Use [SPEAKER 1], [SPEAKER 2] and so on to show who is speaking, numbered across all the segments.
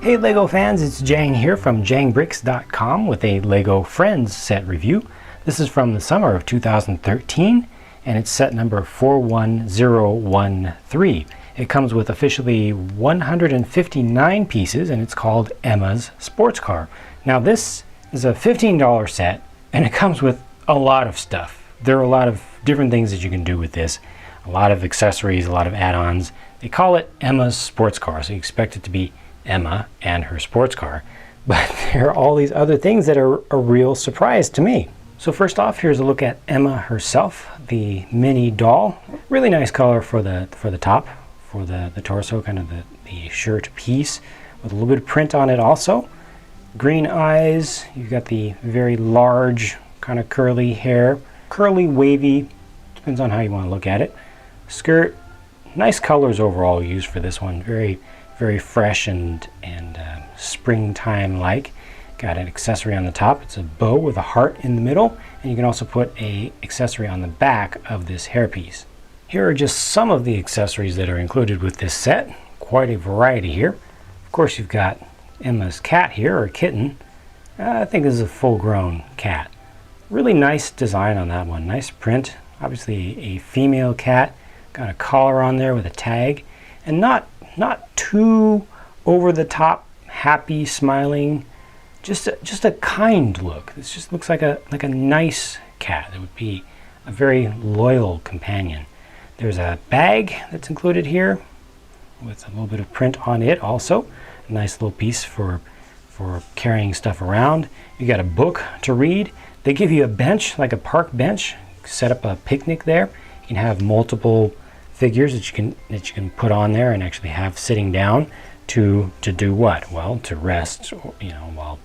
[SPEAKER 1] Hey LEGO fans, it's Jang here from jangbricks.com with a LEGO Friends set review. This is from the summer of 2013 and it's set number 41013. It comes with officially 159 pieces and it's called Emma's Sports Car. Now this is a $15 set and it comes with a lot of stuff. There are a lot of different things that you can do with this. A lot of accessories, a lot of add-ons. They call it Emma's Sports Car, so you expect it to be Emma and her sports car, but there are all these other things that are a real surprise to me. So first off, here's a look at Emma herself, the mini doll. Really nice color for the top, for the torso, kind of the shirt piece, with a little bit of print on it also. Green eyes, you've got the very large kind of curly hair, curly, wavy, depends on how you want to look at it. Skirt, nice colors overall used for this one, very fresh and springtime like. Got an accessory on the top. It's a bow with a heart in the middle, and you can also put a accessory on the back of this hairpiece. Here are just some of the accessories that are included with this set. Quite a variety here. Of course, you've got Emma's cat here, or kitten. I think this is a full-grown cat. Really nice design on that one. Nice print. Obviously a female cat. Got a collar on there with a tag, and not too over the top, happy, smiling. Just a kind look. This just looks like a nice cat. It would be a very loyal companion. There's a bag that's included here with a little bit of print on it also. A nice little piece for carrying stuff around. You got a book to read. They give you a bench, like a park bench. Set up a picnic there. You can have multiple figures that you can put on there and actually have sitting down to do what? Well, to rest, while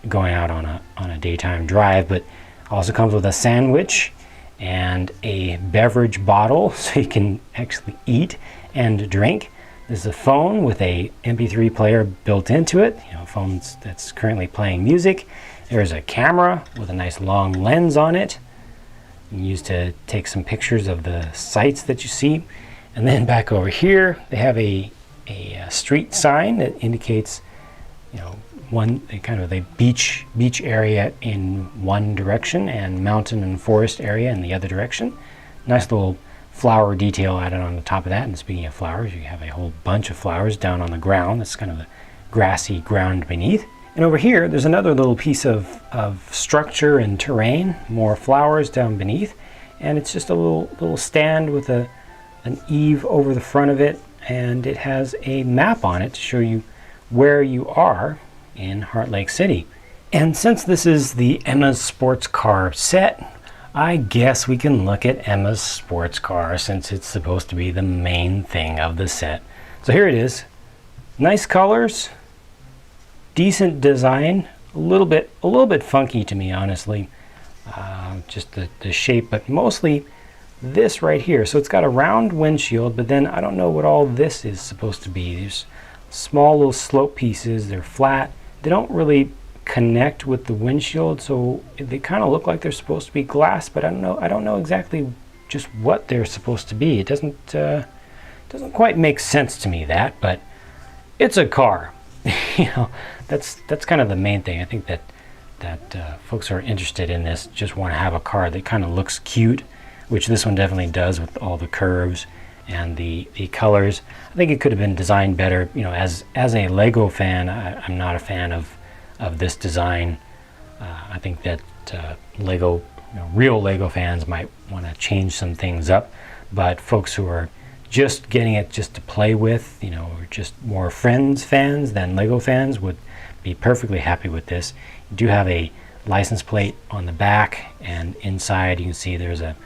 [SPEAKER 1] going out on a daytime drive. But also comes with a sandwich and a beverage bottle so you can actually eat and drink. There's a phone with a MP3 player built into it, a phone that's currently playing music. There's a camera with a nice long lens on it, used to take some pictures of the sights that you see. And then back over here they have a street sign that indicates one kind of the beach area in one direction and mountain and forest area in the other direction. Nice little flower detail added on the top of that. And speaking of flowers, you have a whole bunch of flowers down on the ground. That's kind of the grassy ground beneath. And over here, there's another little piece of structure and terrain, more flowers down beneath, and it's just a little stand with an eave over the front of it, and it has a map on it to show you where you are in Heart Lake City. And since this is the Emma's Sports Car set, I guess we can look at Emma's Sports Car since it's supposed to be the main thing of the set. So here it is. Nice colors. Decent design, a little bit funky to me, honestly. Just the shape, but mostly this right here. So it's got a round windshield, but then I don't know what all this is supposed to be. There's small little slope pieces. They're flat. They don't really connect with the windshield, so they kind of look like they're supposed to be glass, but I don't know exactly just what they're supposed to be. It doesn't quite make sense to me, but it's a car. That's kind of the main thing. I think that folks who are interested in this just want to have a car that kind of looks cute, which this one definitely does with all the curves and the colors. I think it could have been designed better. As a LEGO fan, I'm not a fan of this design. I think that LEGO, real LEGO fans might want to change some things up, but folks who are just getting it just to play with, or just more Friends fans than LEGO fans would be perfectly happy with this. You do have a license plate on the back, and inside you can see there's a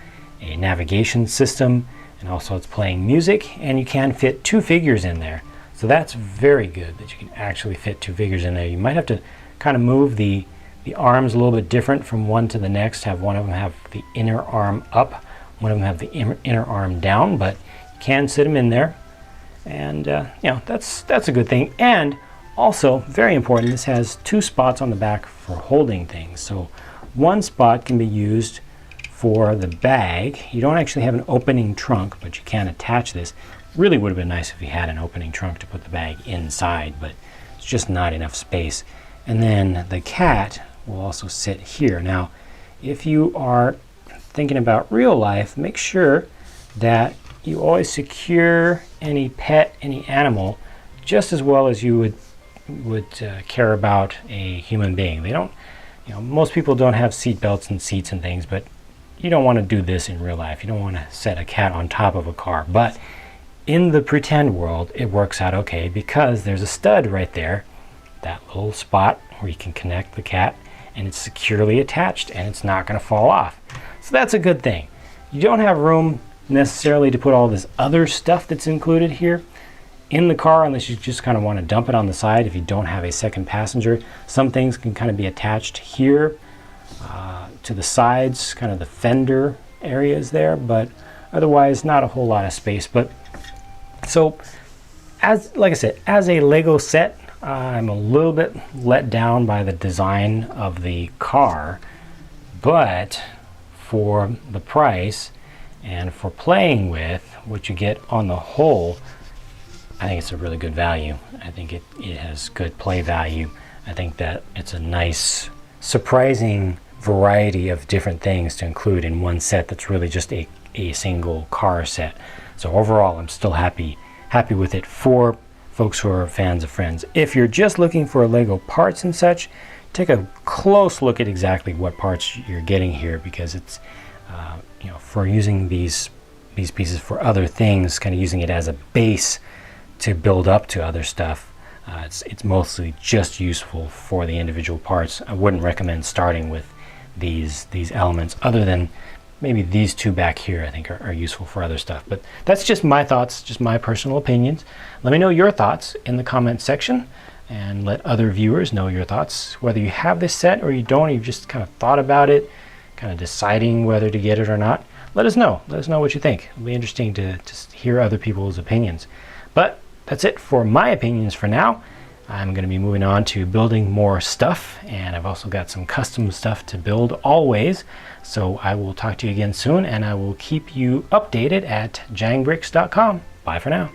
[SPEAKER 1] navigation system, and also it's playing music, and you can fit two figures in there. So that's very good that you can actually fit two figures in there. You might have to kind of move the arms a little bit different from one to the next, have one of them have the inner arm up, one of them have the inner arm down, but can sit them in there, and that's a good thing. And also very important, this has two spots on the back for holding things. So one spot can be used for the bag. You don't actually have an opening trunk, but you can attach this. Really would have been nice if you had an opening trunk to put the bag inside, but It's just not enough space. And then the cat will also sit here. Now, if you are thinking about real life, make sure that you always secure any pet, any animal, just as well as you would care about a human being. They don't, most people don't have seat belts and seats and things, but you don't want to do this in real life. You don't want to set a cat on top of a car. But in the pretend world, it works out okay because there's a stud right there, that little spot where you can connect the cat, and it's securely attached and it's not going to fall off. So that's a good thing. You don't have room necessarily to put all this other stuff that's included here in the car unless you just kind of want to dump it on the side if you don't have a second passenger. Some things can kind of be attached here to the sides, kind of the fender areas there, but otherwise not a whole lot of space. But so, like I said, as a Lego set, I'm a little bit let down by the design of the car, but for the price and for playing with what you get on the whole, I think it's a really good value. I think it has good play value. I think that it's a nice, surprising variety of different things to include in one set that's really just a single car set. So overall, I'm still happy with it for folks who are fans of Friends. If you're just looking for Lego parts and such, take a close look at exactly what parts you're getting here, because it's for using these pieces for other things, kind of using it as a base to build up to other stuff. It's mostly just useful for the individual parts. I wouldn't recommend starting with these elements, other than maybe these two back here I think are useful for other stuff. But that's just my thoughts, just my personal opinions. Let me know your thoughts in the comments section, and let other viewers know your thoughts, whether you have this set or you don't, you've just kind of thought about it, kind of deciding whether to get it or not. Let us know what you think. It'll be interesting to hear other people's opinions. But that's it for my opinions for now. I'm going to be moving on to building more stuff, and I've also got some custom stuff to build always. So I will talk to you again soon, and I will keep you updated at jangbricks.com. Bye for now.